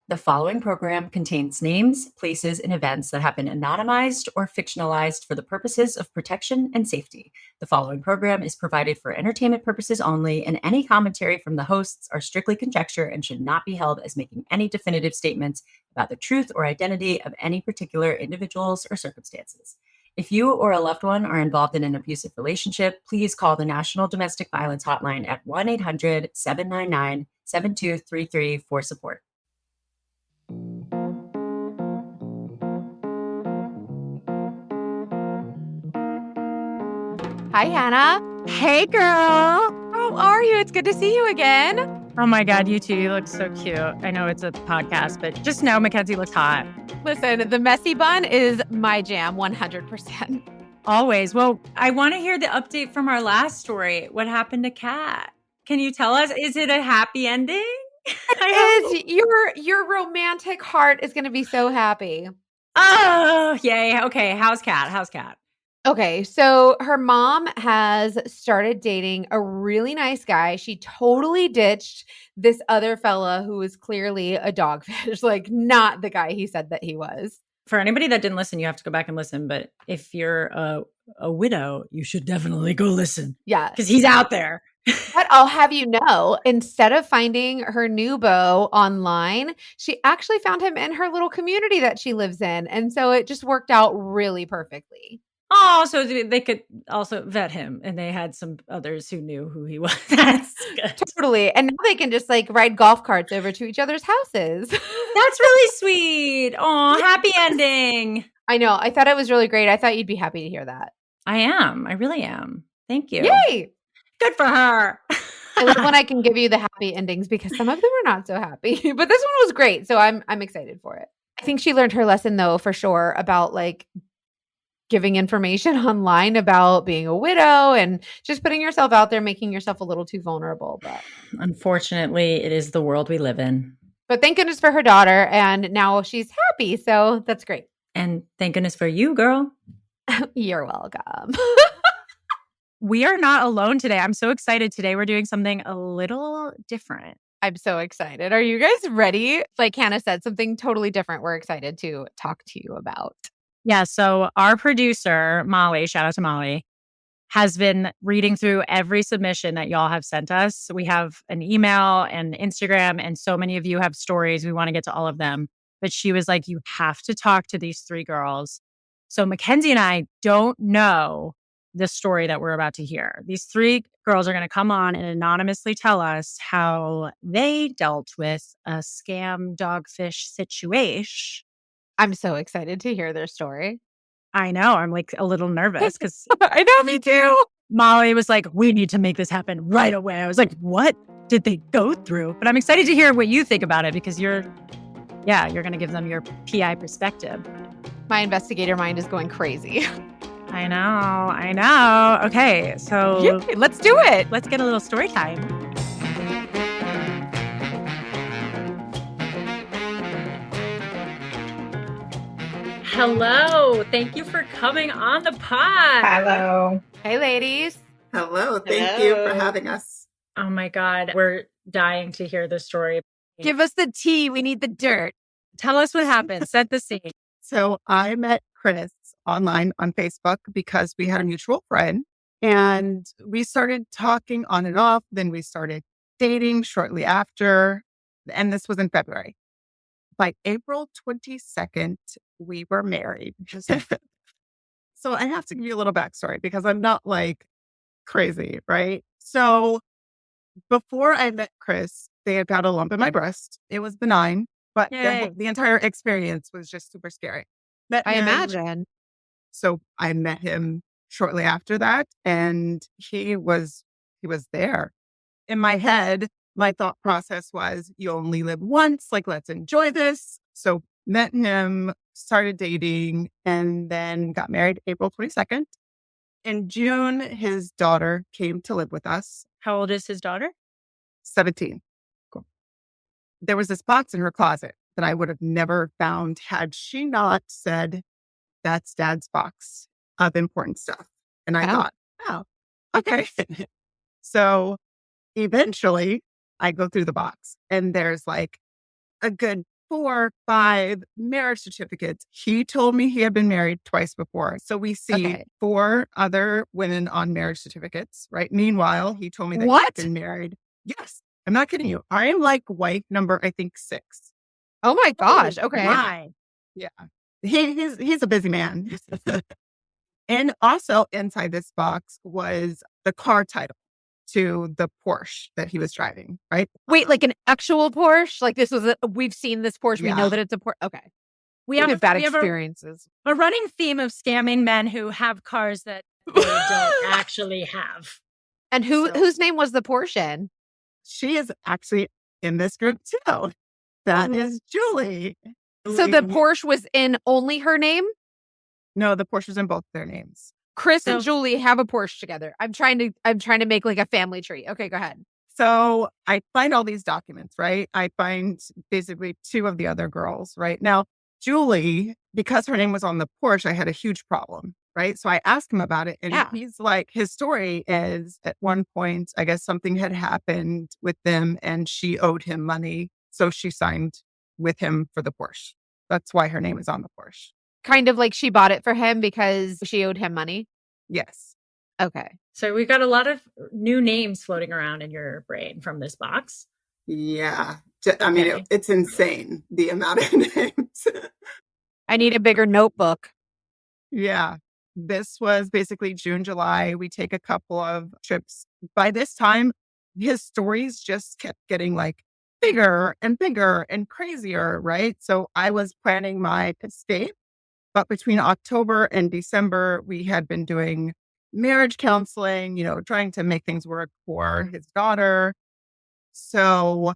The following program contains names, places, and events that have been anonymized or fictionalized for the purposes of protection and safety. The following program is provided for entertainment purposes only, and any commentary from the hosts are strictly conjecture and should not be held as making any definitive statements about the truth or identity of any particular individuals or circumstances. If you or a loved one are involved in an abusive relationship, please call the National Domestic Violence Hotline at 1-800-799-7233 for support. Hi, Hannah. Hey, girl. How are you? It's good to see you again. Oh my God, you too. You look so cute. I know it's a podcast, but just know Mackenzie looks hot. Listen, the messy bun is my jam 100%. Always. Well, I want to hear the update from our last story. What happened to Kat? Can you tell us? Is it a happy ending? Your romantic heart is going to be so happy. Oh, yay. Okay. How's Kat? Okay, so her mom has started dating a really nice guy. She totally ditched this other fella who was clearly a dogfish, like not the guy he said that he was. For anybody that didn't listen, you have to go back and listen. But if you're a widow, you should definitely go listen. Yeah. Because he's out there. But I'll have you know, instead of finding her new beau online, she actually found him in her little community that she lives in. And so it just worked out really perfectly. Oh, so they could also vet him, and they had some others who knew who he was. That's good. Totally. And now they can just like ride golf carts over to each other's houses. That's really sweet. Oh, happy ending. I know. I thought it was really great. I thought you'd be happy to hear that. I am. I really am. Thank you. Yay. Good for her. I love when I can give you the happy endings because some of them are not so happy. But this one was great. So I'm excited for it. I think she learned her lesson though, for sure, about like giving information online about being a widow and just putting yourself out there, making yourself a little too vulnerable. But unfortunately, it is the world we live in. But thank goodness for her daughter. And now she's happy. So that's great. And thank goodness for you, girl. You're welcome. We are not alone today. I'm so excited. Today we're doing something a little different. I'm so excited. Are you guys ready? Like Hannah said, something totally different we're excited to talk to you about. Yeah. So our producer, Molly, shout out to Molly, has been reading through every submission that y'all have sent us. We have an email and Instagram, and so many of you have stories. We want to get to all of them. But she was like, you have to talk to these three girls. So Mackenzie and I don't know the story that we're about to hear. These three girls are going to come on and anonymously tell us how they dealt with a scam dogfish situation. I'm so excited to hear their story. I know. I'm like a little nervous because I know, me too. Molly was like, we need to make this happen right away. I was like, what did they go through? But I'm excited to hear what you think about it because you're going to give them your PI perspective. My investigator mind is going crazy. I know. Okay, so yeah, let's do it. Let's get a little story time. Hello. Thank you for coming on the pod. Hello. Hey, ladies. Hello. Thank you for having us. Oh my God. We're dying to hear the story. Give us the tea. We need the dirt. Tell us what happened. Set the scene. So I met Chris online on Facebook because we had a mutual friend and we started talking on and off. Then we started dating shortly after. And this was in February. By April 22nd, we were married. So I have to give you a little backstory because I'm not like crazy, right? So before I met Chris, they had found a lump in my breast. It was benign, but the entire experience was just super scary. I imagine. So I met him shortly after that, and he was there. In my head, my thought process was, you only live once, like, let's enjoy this. So met him, started dating, and then got married April 22nd. In June, his daughter came to live with us. How old is his daughter? 17. Cool. There was this box in her closet that I would have never found had she not said, that's Dad's box of important stuff. And I thought, oh, okay. So eventually I go through the box and there's like a good 4, 5 marriage certificates. He told me he had been married twice before. So we see 4 other women on marriage certificates, right? Meanwhile, he told me that What? he'd been married. Yes. I'm not kidding you. I am like wife number, I think, 6. Oh my gosh. Okay. My. Yeah. He's a busy man. And also inside this box was the car title to the Porsche that he was driving, right? Wait, like an actual Porsche? Like this was we've seen this Porsche. We Yeah. know that it's a Porsche. Okay. We have bad we have experiences. a running theme of scamming men who have cars that they don't actually have. And whose name was the Porsche in? She is actually in this group too. That is Julie. So the Porsche was in only her name? No, the Porsche was in both their names. Chris and Julie have a Porsche together. I'm trying to make like a family tree. Okay, go ahead. So I find all these documents, right? I find basically 2 of the other girls, right? Now, Julie, because her name was on the Porsche, I had a huge problem, right? So I asked him about it. And he's like, his story is at one point, I guess something had happened with them and she owed him money. So she signed with him for the Porsche. That's why her name is on the Porsche. Kind of like she bought it for him because she owed him money. Yes. Okay. So we've got a lot of new names floating around in your brain from this box. Yeah. I mean, it's insane, the amount of names. I need a bigger notebook. Yeah. This was basically June, July. We take a couple of trips. By this time, his stories just kept getting like bigger and bigger and crazier, right? So I was planning my escape. But between October and December, we had been doing marriage counseling, trying to make things work for his daughter. So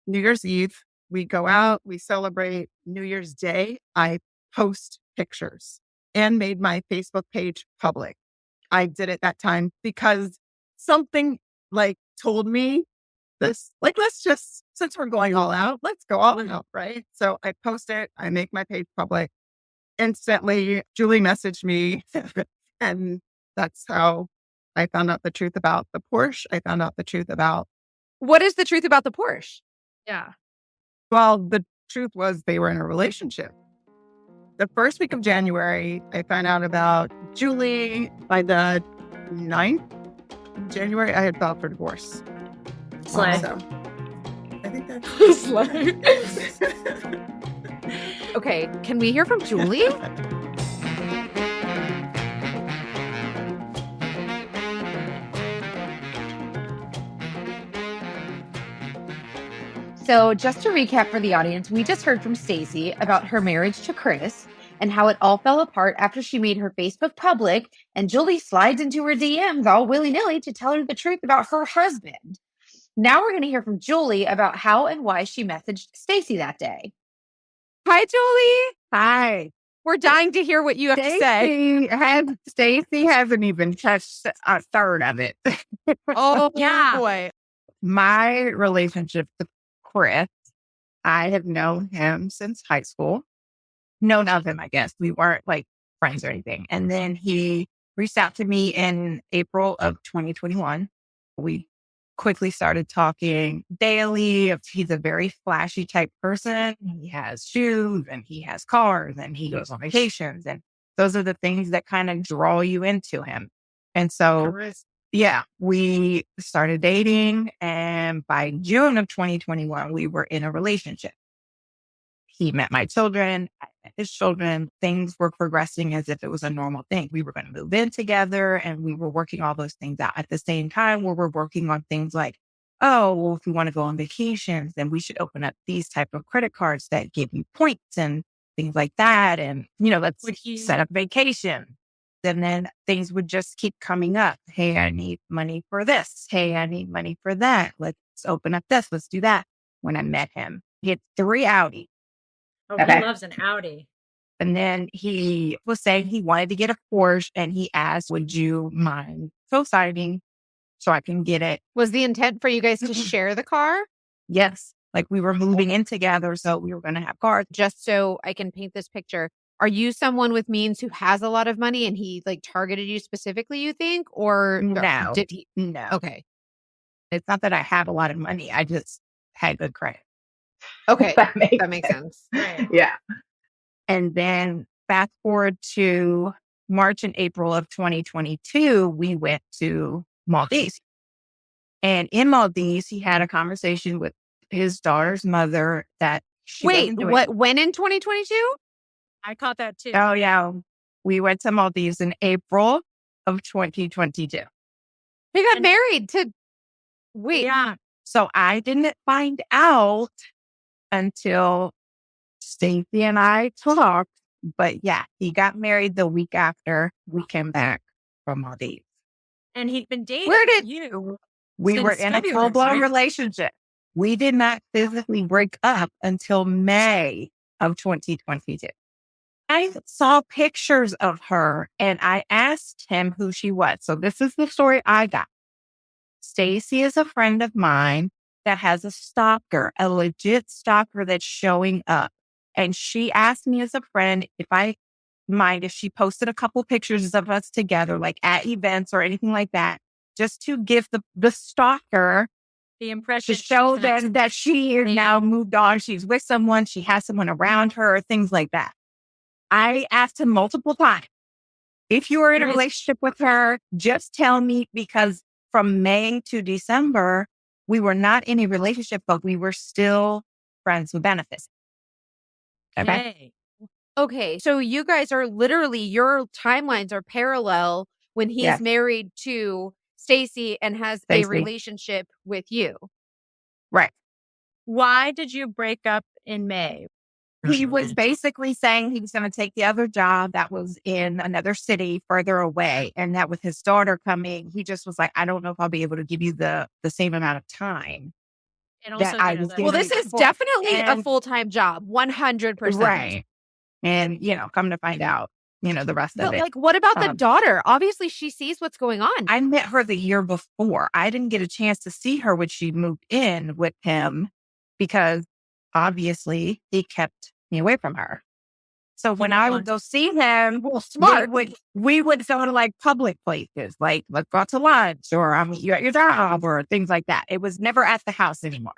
New Year's Eve, we go out, we celebrate. New Year's Day, I post pictures and made my Facebook page public. I did it that time because something like told me this, like, let's just, since we're going all out, let's go all out, right? So I post it, I make my page public. Instantly, Julie messaged me, and that's how I found out the truth about the Porsche. I found out the truth about... What is the truth about the Porsche? Yeah. Well, the truth was they were in a relationship. The first week of January, I found out about Julie. By the 9th of January, I had filed for divorce. Slay. So, I think that's... Slay. Okay, can we hear from Julie? So just to recap for the audience, we just heard from Stacy about her marriage to Chris and how it all fell apart after she made her Facebook public and Julie slides into her DMs all willy-nilly to tell her the truth about her husband. Now we're going to hear from Julie about how and why she messaged Stacy that day. Hi, Julie. Hi. We're dying to hear what you have to say. Stacy hasn't even touched a third of it. Oh, yeah. Boy. My relationship with Chris, I have known him since high school. Known of him, I guess. We weren't like friends or anything. And then he reached out to me in April of 2021. We quickly started talking daily. He's a very flashy type person. He has shoes and he has cars and he goes on vacations. And those are the things that kind of draw you into him. And so, yeah, we started dating. And by June of 2021, we were in a relationship. He met my children, I met his children. Things were progressing as if it was a normal thing. We were going to move in together and we were working all those things out at the same time where we're working on things like, oh, well, if we want to go on vacations, then we should open up these type of credit cards that give you points and things like that. And, let's set up vacation. And then things would just keep coming up. Hey, I need money for this. Hey, I need money for that. Let's open up this. Let's do that. When I met him, he had 3 Audi. Oh, okay. He loves an Audi. And then he was saying he wanted to get a Porsche and he asked, would you mind co-signing so I can get it? Was the intent for you guys to share the car? Yes. Like we were moving in together. So we were going to have cars. Just so I can paint this picture. Are you someone with means who has a lot of money and he like targeted you specifically, you think? Or no, did he? No. Okay. It's not that I have a lot of money. I just had good credit. Okay. That That makes sense. Right. Yeah. And then fast forward to March and April of 2022, we went to Maldives. And in Maldives, he had a conversation with his daughter's mother that she Wait, wasn't doing. what? When in 2022? I caught that too. Oh, yeah. We went to Maldives in April of 2022. He got married to. Wait. Yeah. So I didn't find out until Stacy and I talked. But yeah, he got married the week after we came back from Maldives. And he'd been dating Where did- you. We were Since in a February, full-blown right? relationship. We did not physically break up until May of 2022. I saw pictures of her and I asked him who she was. So this is the story I got. Stacy is a friend of mine that has a stalker, a legit stalker that's showing up. And she asked me as a friend if I mind if she posted a couple pictures of us together, like at events or anything like that, just to give the stalker The impression to show she's not- them that she is now moved on. She's with someone. She has someone around her, things like that. I asked him multiple times, if you are in a There is- relationship with her, just tell me, because from May to December, we were not in a relationship, but we were still friends with benefits. Okay. Okay. Okay, so you guys are literally, your timelines are parallel when he's Yes. married to Stacy and has a Stacy. relationship with you. Right. Why did you break up in May? He was basically saying he was going to take the other job that was in another city further away. And that with his daughter coming, he just was like, I don't know if I'll be able to give you the same amount of time. And That I was that- Well, giving this is before. definitely a And- full-time job, 100%. Right. And, come to find out, the rest of But it. like, what about the Um, daughter? Obviously, she sees what's going on. I met her the year before. I didn't get a chance to see her when she moved in with him because obviously he kept me away from her. So when I would go see him, smart. we would go to like public places, like let's go out to lunch or I'll meet you at your job or things like that. It was never at the house anymore.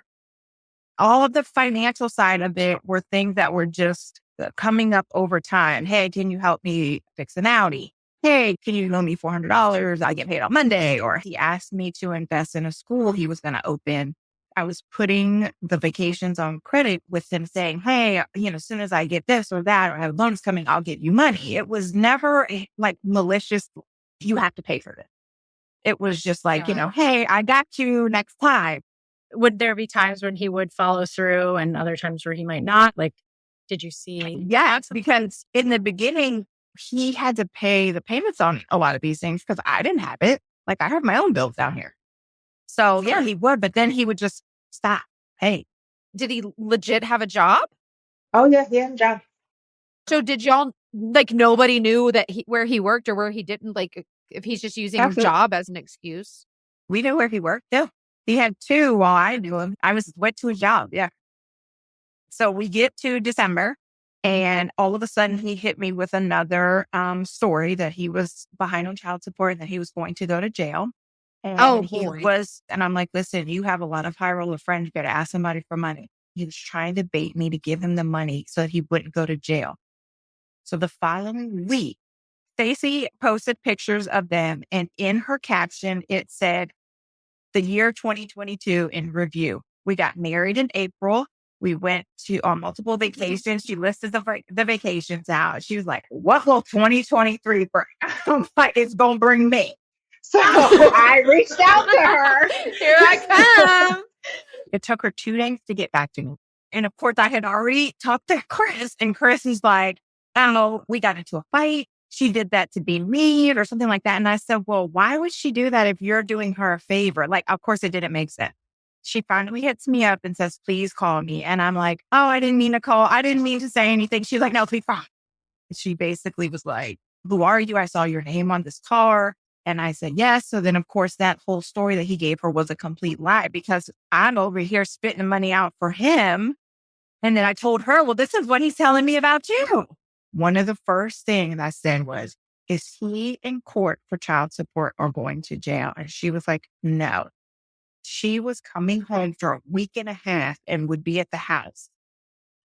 All of the financial side of it were things that were just coming up over time. Hey, can you help me fix an Audi? Hey, can you loan me $400? I get paid on Monday. Or he asked me to invest in a school he was going to open. I was putting the vacations on credit with him saying, hey, as soon as I get this or that, or I have loans coming, I'll get you money. It was never like malicious. You have to pay for this. It was just like, hey, I got you next time. Would there be times when he would follow through and other times where he might not? Like, did you see? Yes, because in the beginning, he had to pay the payments on a lot of these things because I didn't have it. Like I have my own bills down here. So yeah, he would, but then he would just stop. Hey. Did he legit have a job? Oh yeah, he had a job. So did y'all, like, nobody knew that where he worked or where he didn't, like, if he's just using his job as an excuse? We knew where he worked. Yeah. He had two while I knew him. Went to his job. Yeah. So we get to December and all of a sudden he hit me with another story that he was behind on child support and that he was going to go to jail. And he was, and I'm like, listen, you have a lot of high roller friends. You got to ask somebody for money. He was trying to bait me to give him the money so that he wouldn't go to jail. So the following week, Stacy posted pictures of them. And in her caption, it said, the year 2022 in review. We got married in April. We went on multiple vacations. She listed the vacations out. She was like, what will 2023 bring? I'm like, it's going to bring me. So I reached out to her. Here I come. It took her 2 days to get back to me. And of course, I had already talked to Chris. And Chris is like, I don't know, we got into a fight. She did that to be mean or something like that. And I said, well, why would she do that if you're doing her a favor? Like, of course, it didn't make sense. She finally hits me up and says, please call me. And I'm like, oh, I didn't mean to call. I didn't mean to say anything. She's like, no, please call. She basically was like, who are you? I saw your name on this car. And I said, yes. So then, of course, that whole story that he gave her was a complete lie because I'm over here spitting money out for him. And then I told her, well, this is what he's telling me about you. One of the first things I said was, is he in court for child support or going to jail? And she was like, no. she was coming home for a week and a half and would be at the house.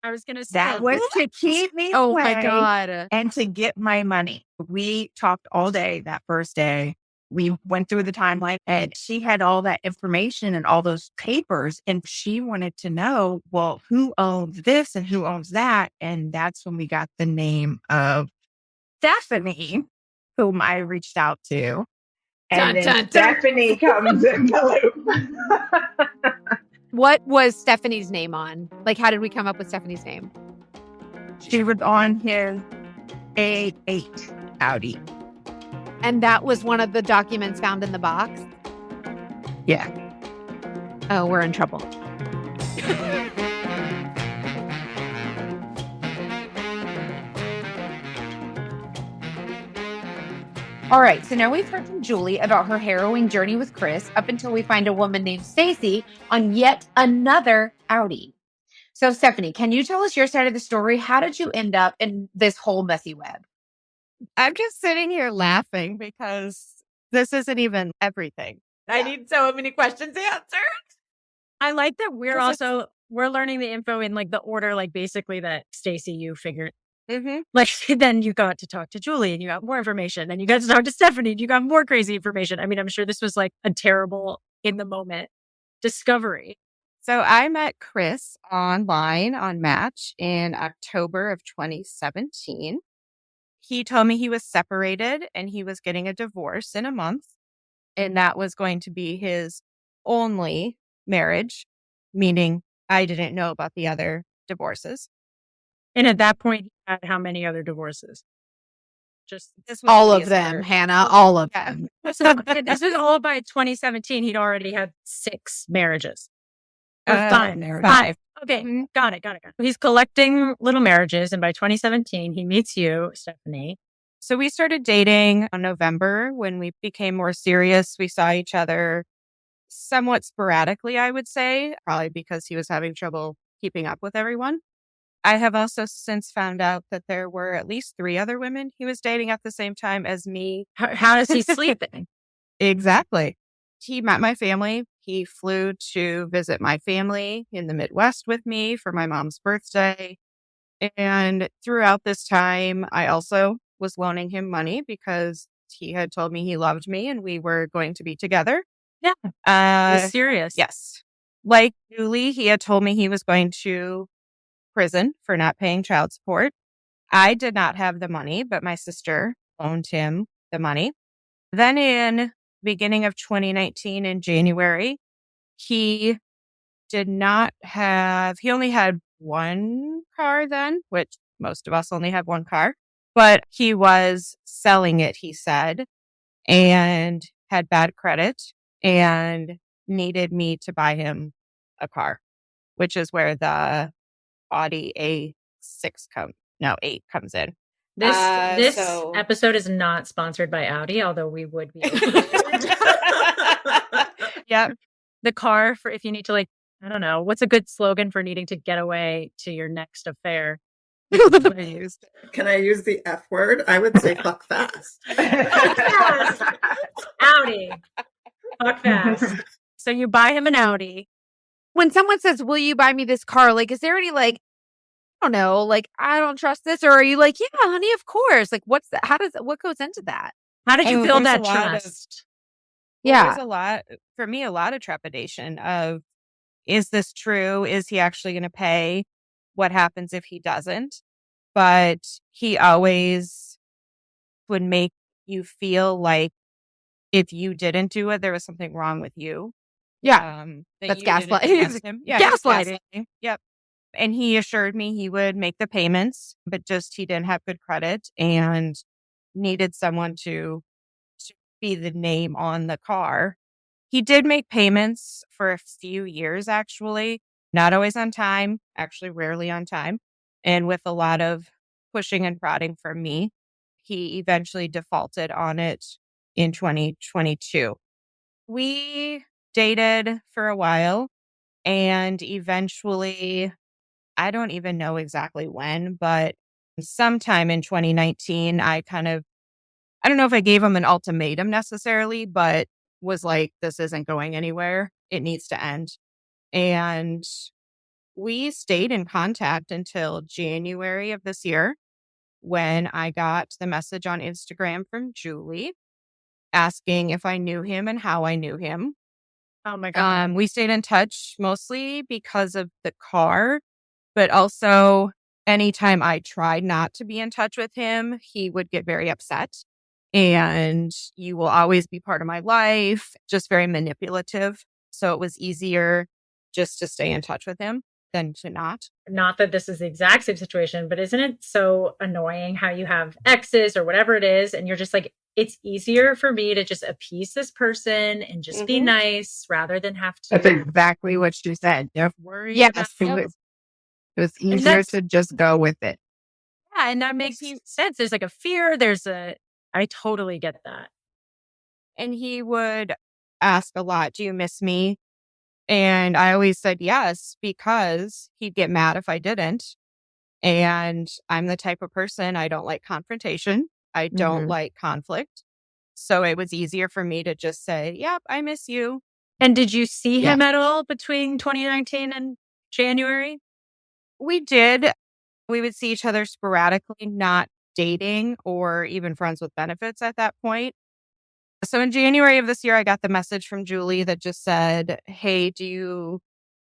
I was going to say That was to keep me Oh away my God. and to get my money. We talked all day that first day. We went through the timeline and she had all that information and all those papers. And she wanted to know, well, who owns this and who owns that? And that's when we got the name of Stephanie, whom I reached out to. And Dun, then dun, dun. Stephanie comes in the loop. What was Stephanie's name on? Like, how did we come up with Stephanie's name? She was on his A8 Audi. And that was one of the documents found in the box? Yeah. Oh, we're in trouble. All right, so now we've heard from Julie about her harrowing journey with Chris up until we find a woman named Stacy on yet another Audi. So Stephanie, can you tell us your side of the story? How did you end up in this whole messy web? I'm just sitting here laughing because this isn't even everything. I need so many questions answered. I like that we're learning the info in like the order, like basically that Stacy, you figured. Mm-hmm. Like then you got to talk to Julie and you got more information. Then you got to talk to Stephanie and you got more crazy information. I mean, I'm sure this was like a terrible in the moment discovery. So I met Chris online on Match in October of 2017. He told me he was separated and he was getting a divorce in a month. And that was going to be his only marriage, meaning I didn't know about the other divorces. And at that point, he had how many other divorces? Just This was All of his them, first. Hannah, all of Yeah. them. so this was all by 2017. He'd already had 6 marriages. Or 5 marriages. 5. Okay, Mm-hmm. got it. He's collecting little marriages, and by 2017, he meets you, Stephanie. So we started dating in November. When we became more serious, we saw each other somewhat sporadically, I would say, probably because he was having trouble keeping up with everyone. I have also since found out that there were at least 3 other women he was dating at the same time as me. How does he sleep then? Exactly. He met my family. He flew to visit my family in the Midwest with me for my mom's birthday. And throughout this time, I also was loaning him money because he had told me he loved me and we were going to be together. He's serious. Yes. Like Julie, he had told me he was going to prison for not paying child support. I did not have the money, but my sister loaned him the money. Then in beginning of 2019 in January, he only had one car then, which most of us only have one car, but he was selling it, he said, and had bad credit and needed me to buy him a car, which is where the Audi A6 8 comes in. This So- episode is not sponsored by Audi, although we would be. Yep. The car for if you need to like, I don't know, what's a good slogan for needing to get away to your next affair? Can I use the F word? I would say fuck fast. Audi. Fuck fast. So you buy him an Audi. When someone says, "Will you buy me this car?" Like, is there any like, I don't know, like, I don't trust this, or are you like, yeah, honey, of course? Like, what goes into that? How did you Oh, build there's that a lot of- trust? There's a lot of trepidation of, is this true? Is he actually going to pay? What happens if he doesn't? But he always would make you feel like if you didn't do it, there was something wrong with you. Yeah. That That's you did it gaslighting. against him. Yeah, it's Gaslighting. Yep. And he assured me he would make the payments, but just he didn't have good credit and needed someone to be the name on the car. He did make payments for a few years, actually, not always on time, actually rarely on time. And with a lot of pushing and prodding from me, he eventually defaulted on it in 2022. We dated for a while and eventually, I don't even know exactly when, but sometime in 2019, I don't know if I gave him an ultimatum necessarily, but was like, this isn't going anywhere. it needs to end. And we stayed in contact until January of this year when I got the message on Instagram from Julie asking if I knew him and how I knew him. Oh my God. We stayed in touch mostly because of the car, but also anytime I tried not to be in touch with him, he would get very upset. And you will always be part of my life, just very manipulative. So it was easier just to stay in touch with him than to not. Not that this is the exact same situation, but isn't it so annoying how you have exes or whatever it is, and you're just like, it's easier for me to just appease this person and just be nice rather than have to. That's exactly what she said. Don't worry. Yeah. It was easier to just go with it. Yeah, and that makes sense. There's like a fear. I totally get that. And he would ask a lot, do you miss me? And I always said yes, because he'd get mad if I didn't. And I'm the type of person, I don't like confrontation. I don't like conflict. So it was easier for me to just say, yep, I miss you. And did you see him at all between 2019 and January? We did. We would see each other sporadically, not dating or even friends with benefits at that point. So in January of this year, I got the message from Julie that just said, hey, do you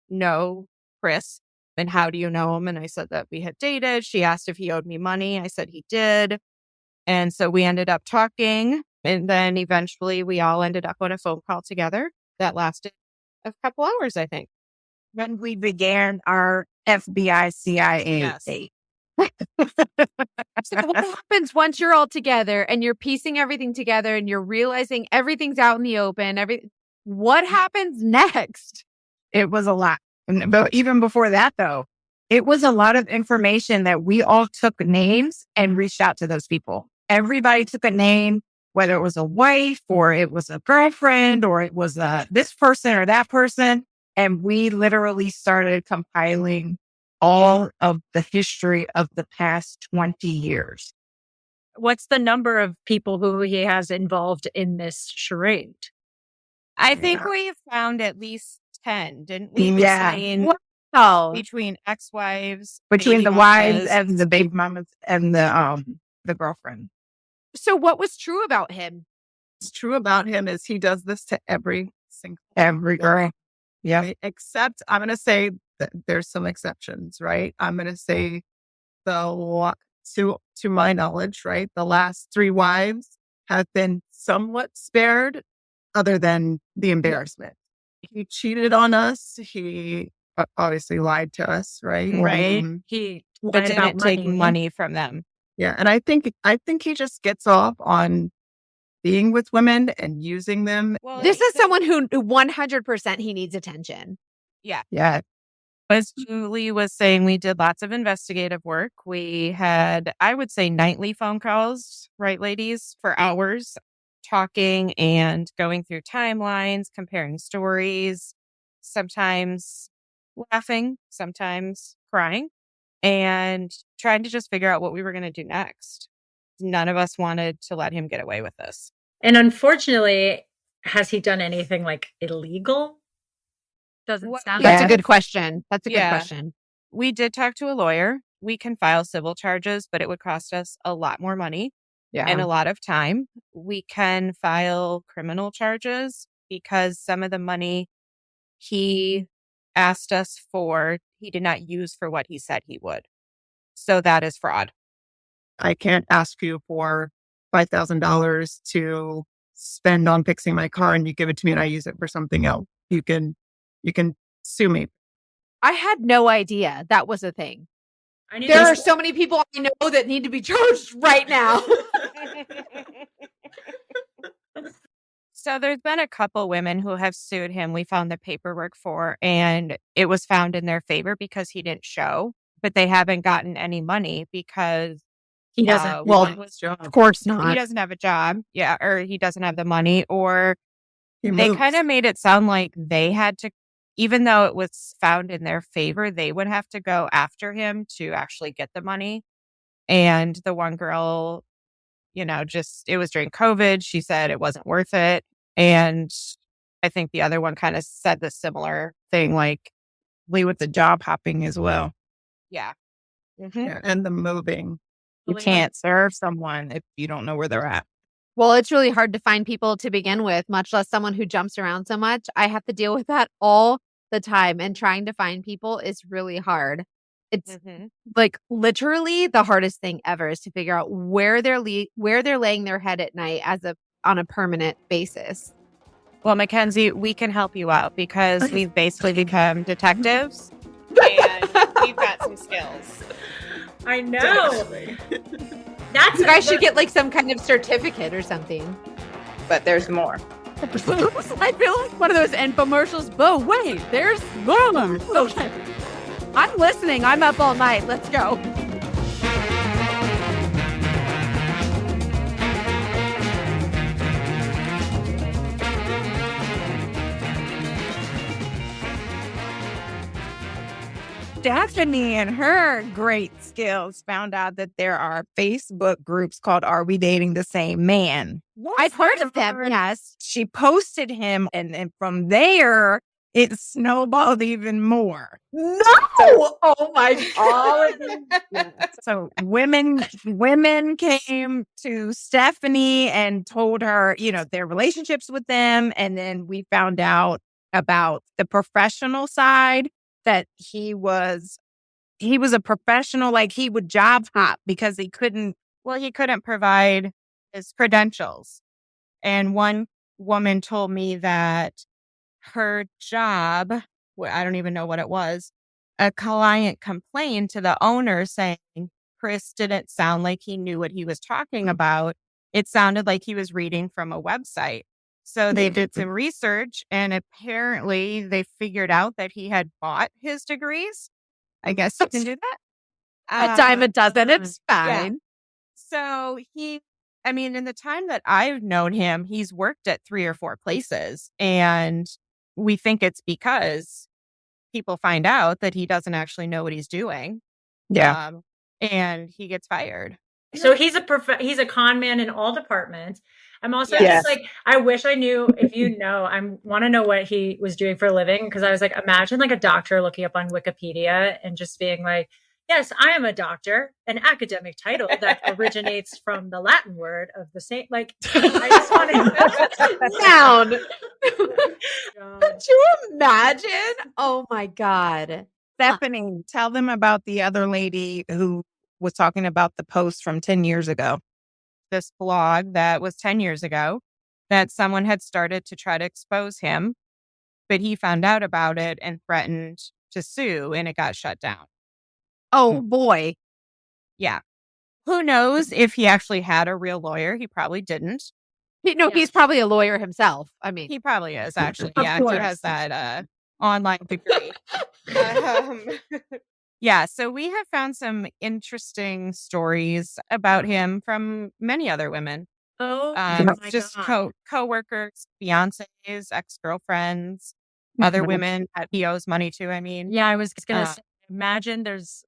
know Chris? And how do you know him? And I said that we had dated. She asked if he owed me money. I said he did. And so we ended up talking. And then eventually we all ended up on a phone call together that lasted a couple hours, I think. When we began our FBI CIA date. So what happens once you're all together and you're piecing everything together and you're realizing everything's out in the open? What happens next? It was a lot. But even before that, though, it was a lot of information that we all took names and reached out to those people. Everybody took a name, whether it was a wife or it was a girlfriend or it was this person or that person. And we literally started compiling all of the history of the past 20 years. What's the number of people who he has involved in this charade? I think we found at least 10, didn't we? Yeah. Between ex-wives. Between the wives and the baby mamas and the girlfriend. So what was true about him? What's true about him is he does this to every girl. Yeah. Right? Except I'm going to say that there's some exceptions, right? I'm going to say to my knowledge, right? The last 3 wives have been somewhat spared other than the embarrassment. He cheated on us. He obviously lied to us, right? Right. He But didn't take money from them. Yeah. And I think he just gets off on being with women and using them. Well, this is someone who 100% he needs attention. Yeah. Yeah. As Julie was saying, we did lots of investigative work. We had, I would say, nightly phone calls, right, ladies, for hours, talking and going through timelines, comparing stories, sometimes laughing, sometimes crying, and trying to just figure out what we were going to do next. None of us wanted to let him get away with this. And unfortunately, has he done anything like illegal? Doesn't sound. That's a good question. That's a good question. We did talk to a lawyer. We can file civil charges, but it would cost us a lot more money and a lot of time. We can file criminal charges because some of the money he asked us for, he did not use for what he said he would. So that is fraud. I can't ask you for $5,000 to spend on fixing my car and you give it to me and I use it for something else. You can sue me. I had no idea that was a thing. There are so many people I know that need to be charged right now. So there's been a couple women who have sued him. We found the paperwork for, and it was found in their favor because he didn't show, but they haven't gotten any money because he doesn't. Of course not. He doesn't have a job. Yeah. Or he doesn't have the money, or they kind of made it sound like they had to, even though it was found in their favor, they would have to go after him to actually get the money. And the one girl, it was during COVID. She said it wasn't worth it. And I think the other one kind of said the similar thing, like With the job hopping as well. yeah, Yeah, and the moving. you can't serve someone if you don't know where they're at. Well, it's really hard to find people to begin with, much less someone who jumps around so much. I have to deal with that all the time, and trying to find people is really hard. It's like literally the hardest thing ever is to figure out where they're laying their head at night on a permanent basis. Well, Mackenzie, we can help you out because we've basically become detectives and we've got some skills. I know. That's You guys should get like some kind of certificate or something. But there's more. I feel like one of those infomercials. But wait, there's more. Okay. I'm listening. I'm up all night. Let's go. Stephanie and her great skills found out that there are Facebook groups called Are We Dating the Same Man? I've heard of them. Yes. She posted him, and from there, it snowballed even more. No! Oh my God. So women came to Stephanie and told her, their relationships with them. And then we found out about the professional side, that he was a professional, like he would job hop because he couldn't provide his credentials. And one woman told me that her job, I don't even know what it was, a client complained to the owner saying Chris didn't sound like he knew what he was talking about. It sounded like he was reading from a website. So they did some research, and apparently they figured out that he had bought his degrees. I guess you can do that. A dime a dozen. It's fine. Yeah. So in the time that I've known him, he's worked at 3 or 4 places. And we think it's because people find out that he doesn't actually know what he's doing. Yeah. And he gets fired. So he's a con man in all departments. I'm also just like, I wish I knew, if I want to know what he was doing for a living. Cause I was like, imagine like a doctor looking up on Wikipedia and just being like, yes, I am a doctor, an academic title that originates from the Latin word of the same, like, I just want to Noun. Could you imagine? Oh my God. Stephanie, tell them about the other lady who was talking about the post from 10 years ago. This blog that was 10 years ago that someone had started to try to expose him, but he found out about it and threatened to sue, and it got shut down. Oh boy. Yeah. Who knows if he actually had a real lawyer? He probably didn't. He's probably a lawyer himself. I mean, He probably is, actually. Of Yeah, course. he has that online degree. Yeah, so we have found some interesting stories about him from many other women. Oh my Just God. co-workers, fiancés, ex-girlfriends, other women that he owes money to, Yeah, I was going to say, imagine there's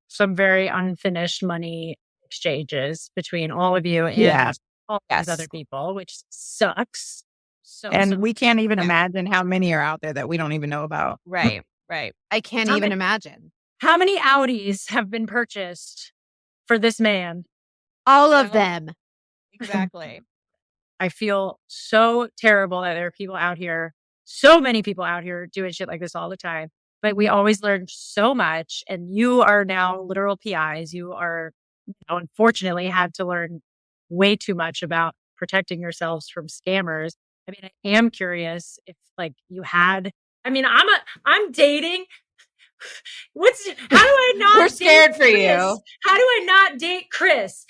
some very unfinished money exchanges between all of you and all these other people, which sucks. And we can't even imagine how many are out there that we don't even know about. Right. I can't even imagine. How many Audis have been purchased for this man? All of them. Exactly. I feel so terrible that there are people out here, so many people out here doing shit like this all the time. But we always learn so much. And you are now literal PIs. You are, unfortunately, had to learn way too much about protecting yourselves from scammers. I am curious if you had. I'm dating. How do I not? We're scared for Chris? you. How do I not date Chris?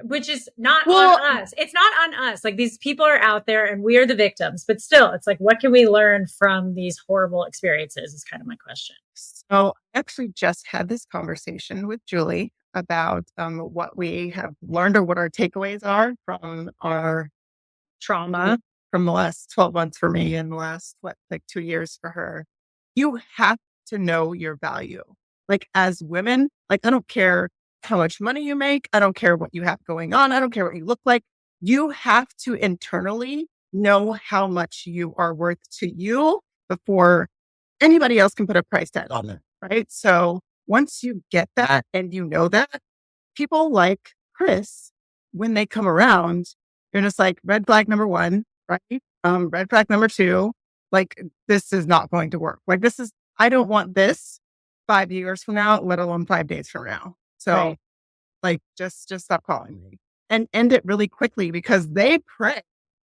Which is not on us. It's not on us. These people are out there and we are the victims, but still, it's what can we learn from these horrible experiences is kind of my question. So I actually just had this conversation with Julie about what we have learned or what our takeaways are from our Trauma. From the last 12 months for me and the last, 2 years for her. You have to know your value. As women, I don't care how much money you make. I don't care what you have going on. I don't care what you look like. You have to internally know how much you are worth to you before anybody else can put a price tag on it, right? So once you get that and you know that, people like Chris, when they come around, you're just like, red flag number one, right? Red flag number two, like, this is not going to work. Like, I don't want this 5 years from now, let alone 5 days from now. So Right. like, just stop calling me and end it really quickly, because they prey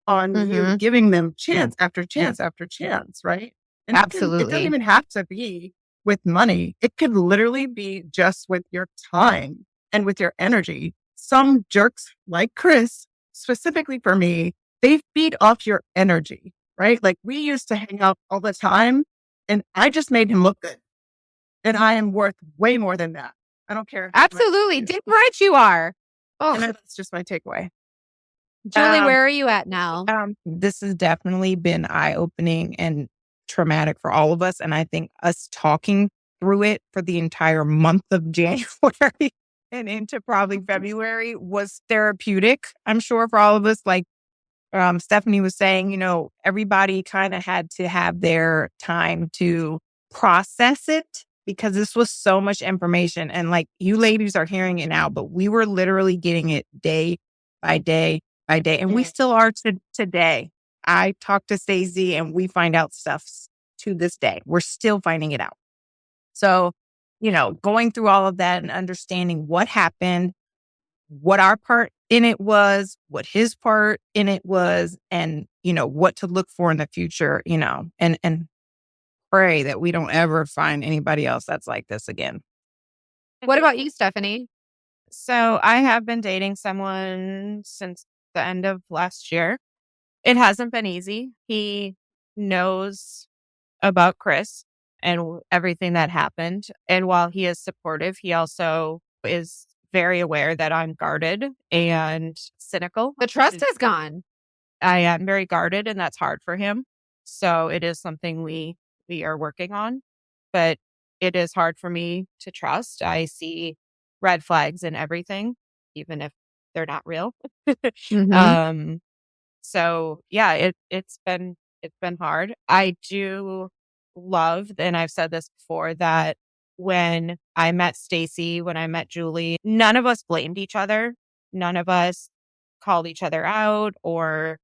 on you giving them chance after chance after chance, right? And it doesn't Absolutely. even have to be with money. It could literally be just with your time and with your energy. Some jerks like Chris, specifically for me, they feed off your energy, right? Like, we used to hang out all the time and I just made him look good. And I am worth way more than that. I don't care. Absolutely. Damn right you are. And Oh, that's just my takeaway. Julie, where are you at now? This has definitely been eye-opening and traumatic for all of us. And I think us talking through it for the entire month of January and into probably February was therapeutic, I'm sure, for all of us. Like Stephanie was saying, everybody kind of had to have their time to process it, because this was so much information. And like, you ladies are hearing it now, but we were literally getting it day by day by day. And we still are today. I talk to Stacy and we find out stuff to this day. We're still finding it out. So, going through all of that and understanding what happened, what our part in it was, what his part in it was, and, what to look for in the future, and pray that we don't ever find anybody else that's like this again. What about you, Stephanie? So I have been dating someone since the end of last year. It hasn't been easy. He knows about Chris and everything that happened. And while he is supportive, he also is very aware that I'm guarded and cynical. The trust is gone. I am very guarded, and that's hard for him. So it is something we are working on, but it is hard for me to trust. I see red flags in everything, even if they're not real. So yeah, it's been hard. I do love, and I've said this before, that when I met Stacy, when I met Julie, none of us blamed each other. None of us called each other out, or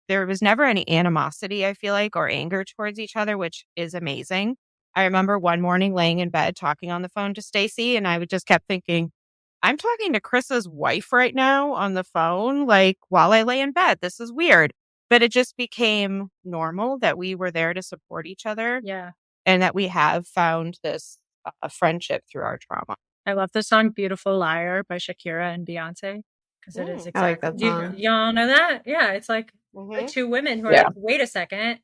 there was never any animosity, I feel like, or anger towards each other, which is amazing. I remember one morning laying in bed talking on the phone to Stacy, and I would just kept thinking, I'm talking to Chris's wife right now on the phone, like, while I lay in bed. This is weird. But it just became normal that we were there to support each other. Yeah. And that we have found this friendship through our trauma. I love the song Beautiful Liar by Shakira and Beyonce, because it is I like that exactly. song. Y'all know that? Yeah. It's like the two women who are like, wait a second,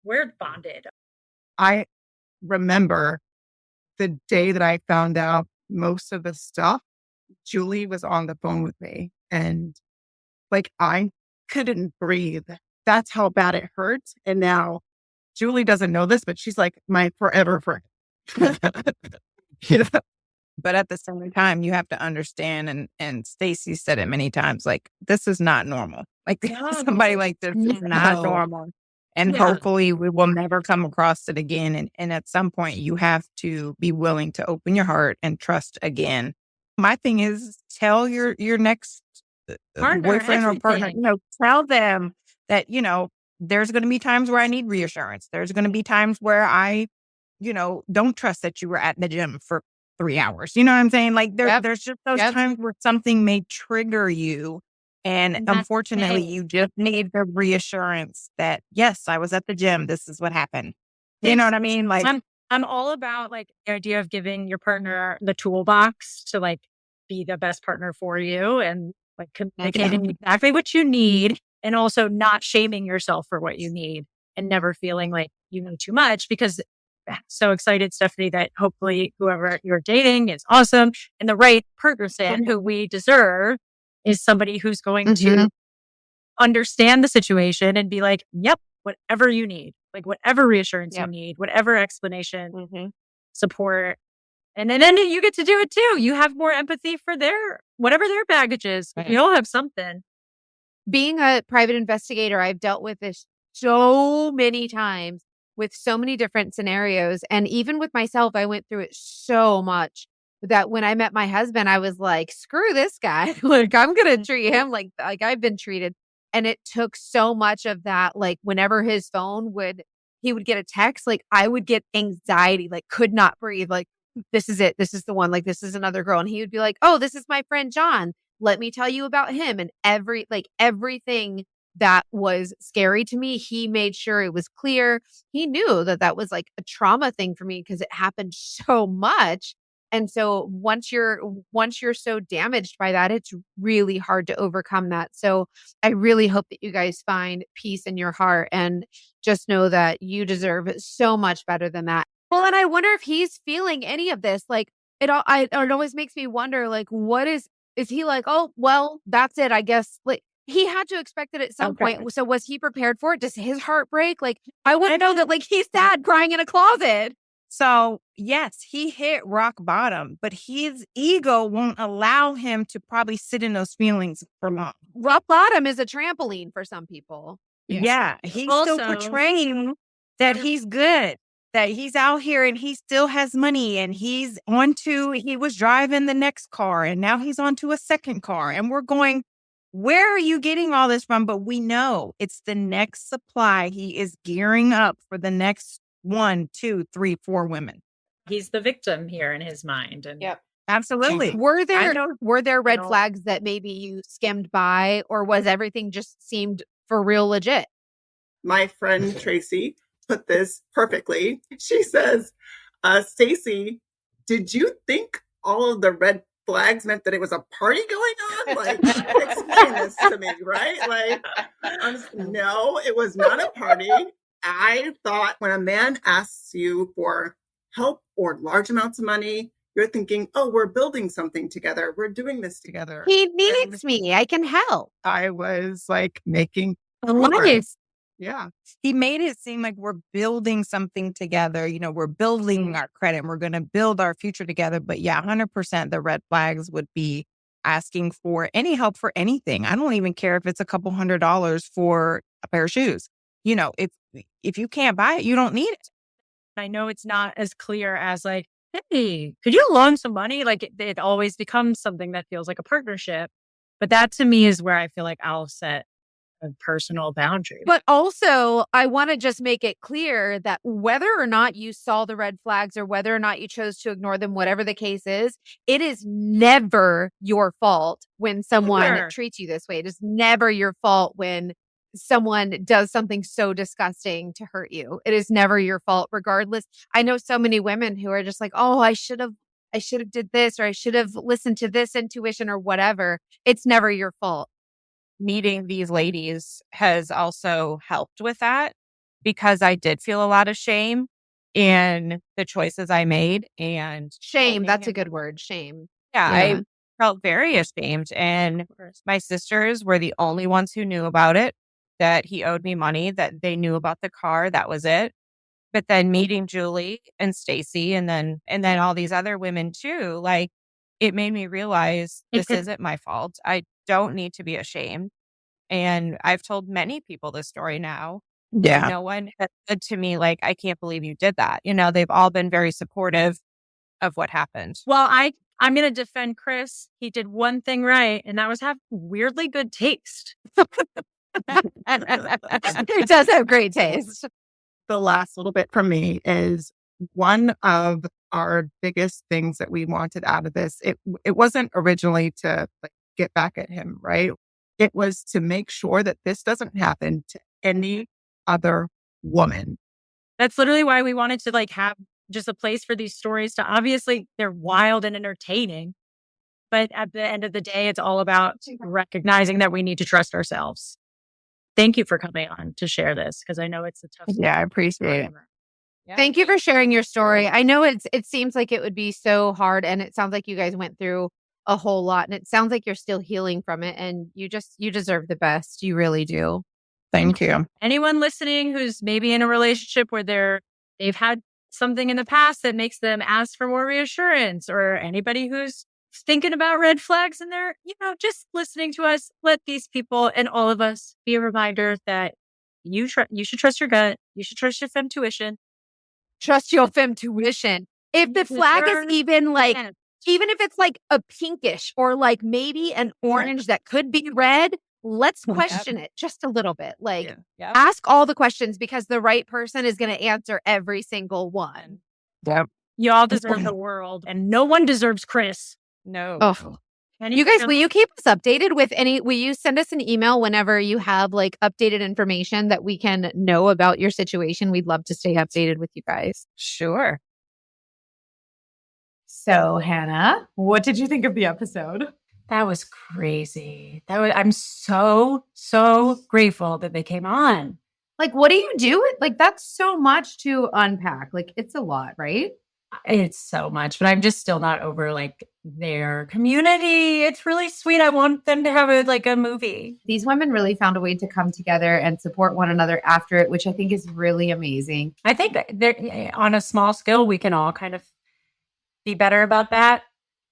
we're bonded. I remember the day that I found out most of the stuff, Julie was on the phone with me and like, I couldn't breathe. That's how bad it hurt. And now Julie doesn't know this, but she's like my forever friend. But at the same time, you have to understand, and Stacy said it many times, like, this is not normal. Like, somebody like this is not normal. And hopefully we will never come across it again. And at some point, you have to be willing to open your heart and trust again. My thing is, tell your next boyfriend or partner, tell them that, there's going to be times where I need reassurance. There's going to be times where I, don't trust that you were at the gym for 3 hours. You know what I'm saying? Like, there's just those times where something may trigger you. And unfortunately, you just need the reassurance that, yes, I was at the gym. This is what happened. You know what I mean? Like, I'm all about like the idea of giving your partner the toolbox to like be the best partner for you, and like communicating exactly what you need, and also not shaming yourself for what you need and never feeling like you know too much, because I'm so excited, Stephanie, that hopefully whoever you're dating is awesome and the right person who we deserve is somebody who's going to understand the situation and be like, yep, whatever you need, like whatever reassurance you need, whatever explanation, support. And then you get to do it too. You have more empathy for whatever their baggage is. We all have something. being a private investigator, I've dealt with this so many times with so many different scenarios. And even with myself, I went through it so much that when I met my husband, I was like, screw this guy. Like, I'm going to treat him like I've been treated. And it took so much of that. Like, whenever his phone he would get a text, like, I would get anxiety, like, could not breathe. Like, this is it. This is the one. Like, this is another girl. And he would be like, oh, this is my friend John. Let me tell you about him. And everything that was scary to me, he made sure it was clear. He knew that that was like a trauma thing for me because it happened so much. And so once you're so damaged by that, it's really hard to overcome that. So I really hope that you guys find peace in your heart and just know that you deserve so much better than that. Well, and I wonder if he's feeling any of this. Like, it always makes me wonder, like, what is he like, oh, well, that's it, I guess. Like, he had to expect it at some point. So was he prepared for it? Does his heart break? Like, I want to know that, like, he's sad crying in a closet. So yes, he hit rock bottom, but his ego won't allow him to probably sit in those feelings for long. Rock bottom is a trampoline for some people. Yes. Yeah. He's still portraying that he's good, that he's out here and he still has money and he was driving the next car and now he's onto a second car. And we're going, where are you getting all this from? But we know it's the next supply. He is gearing up for the next 1, 2, 3, 4 women. He's the victim here in his mind. And yep. Absolutely. Were there red flags that maybe you skimmed by, or was everything just seemed for real legit? My friend Tracy put this perfectly. She says, Stacy, did you think all of the red flags meant that it was a party going on? Like, explain this to me, right? Like, no, it was not a party. I thought when a man asks you for help or large amounts of money, you're thinking, oh, we're building something together. We're doing this together. He needs me. I can help. I was like making progress. Yeah. He made it seem like we're building something together. You know, we're building our credit and we're going to build our future together. But yeah, 100% the red flags would be asking for any help for anything. I don't even care if it's a couple $100 for a pair of shoes. You know, if you can't buy it, you don't need it. I know it's not as clear as like, hey, could you loan some money? Like it always becomes something that feels like a partnership. But that to me is where I feel like I'll set a personal boundary. But also, I want to just make it clear that whether or not you saw the red flags or whether or not you chose to ignore them, whatever the case is, it is never your fault when someone treats you this way. It is never your fault when someone does something so disgusting to hurt you. It is never your fault, regardless. I know so many women who are just like, oh, I should have did this, or I should have listened to this intuition or whatever. It's never your fault. Meeting these ladies has also helped with that, because I did feel a lot of shame in the choices I made. And shame, that's a good word. Shame. Yeah. I felt very ashamed. And my sisters were the only ones who knew about it, that he owed me money, that they knew about the car. That was it. But then meeting Julie and Stacy and then all these other women too, like, it made me realize this isn't my fault. I don't need to be ashamed. And I've told many people this story now. Yeah. No one has said to me, like, I can't believe you did that. You know, they've all been very supportive of what happened. Well, I'm going to defend Chris. He did one thing right, and that was have weirdly good taste. He does have great taste. The last little bit from me is one of our biggest things that we wanted out of this. It wasn't originally to like get back at him, right? It was to make sure that this doesn't happen to any other woman. That's literally why we wanted to like have just a place for these stories to, obviously they're wild and entertaining, but at the end of the day, it's all about recognizing that we need to trust ourselves. Thank you for coming on to share this, because I know it's a tough. Yeah, I appreciate it. Yeah. Thank you for sharing your story. I know it seems like it would be so hard, and it sounds like you guys went through a whole lot, and it sounds like you're still healing from it, and you deserve the best. You really do. Thank you. Anyone listening who's maybe in a relationship where they've had something in the past that makes them ask for more reassurance, or anybody who's thinking about red flags and they're, just listening to us, let these people and all of us be a reminder that you should trust your gut. You should trust your femtuition. Trust your femtuition. If the flag is even like, even if it's like a pinkish or like maybe an orange that could be red, let's question it just a little bit. Like ask all the questions because the right person is going to answer every single one. Yep. You all deserve the world and no one deserves Chris. No. Oh. You guys, will you keep us updated with will you send us an email whenever you have like updated information that we can know about your situation? We'd love to stay updated with you guys. Sure. So, Hannah, what did you think of the episode? That was crazy. I'm so grateful that they came on. Like, what do you do? Like, that's so much to unpack. Like, it's a lot, right? It's so much, but I'm just still not over like their community. It's really sweet. I want them to have a movie. These women really found a way to come together and support one another after it, which I think is really amazing. I think they're on a small scale, we can all kind of be better about that.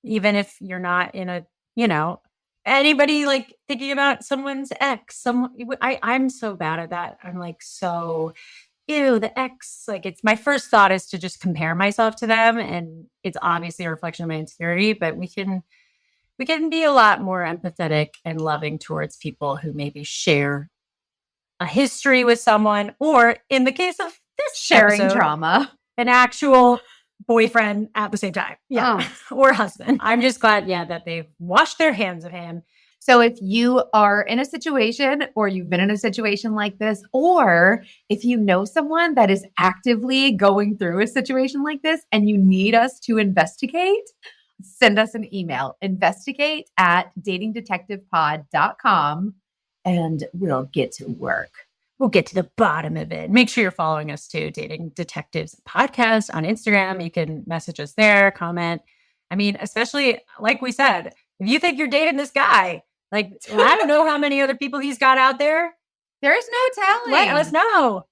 Even if you're not in anybody like thinking about someone's ex. I'm so bad at that. I'm like, so ew, the ex, like it's my first thought is to just compare myself to them. And it's obviously a reflection of my insecurity, but we can be a lot more empathetic and loving towards people who maybe share a history with someone, or in the case of this sharing episode, trauma, an actual boyfriend at the same time. Yeah. Or husband. I'm just glad, that they've washed their hands of him. So if you are in a situation or you've been in a situation like this, or if you know someone that is actively going through a situation like this and you need us to investigate, send us an email, investigate@datingdetectivepod.com, and we'll get to work. We'll get to the bottom of it. Make sure you're following us too, Dating Detectives Podcast on Instagram. You can message us there, comment. I mean, especially like we said, if you think you're dating this guy, like I don't know how many other people he's got out there. There is no telling. Let us know.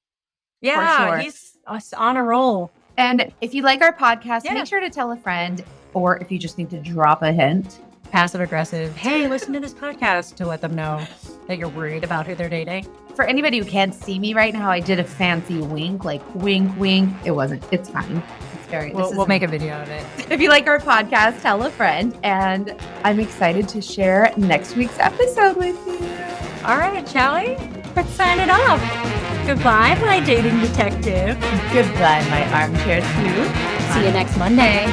Yeah, sure. He's on a roll. And if you like our podcast, make sure to tell a friend, or if you just need to drop a hint, passive aggressive, hey, listen to this podcast, to let them know that you're worried about who they're dating. For anybody who can't see me right now, I did a fancy wink, like wink, wink. It's fine. It's very, we'll make a video of it. If you like our podcast, tell a friend. And I'm excited to share next week's episode with you. All right, shall we? Let's sign it off. Goodbye, my dating detective. Goodbye, my armchair sleuth. See you next Monday.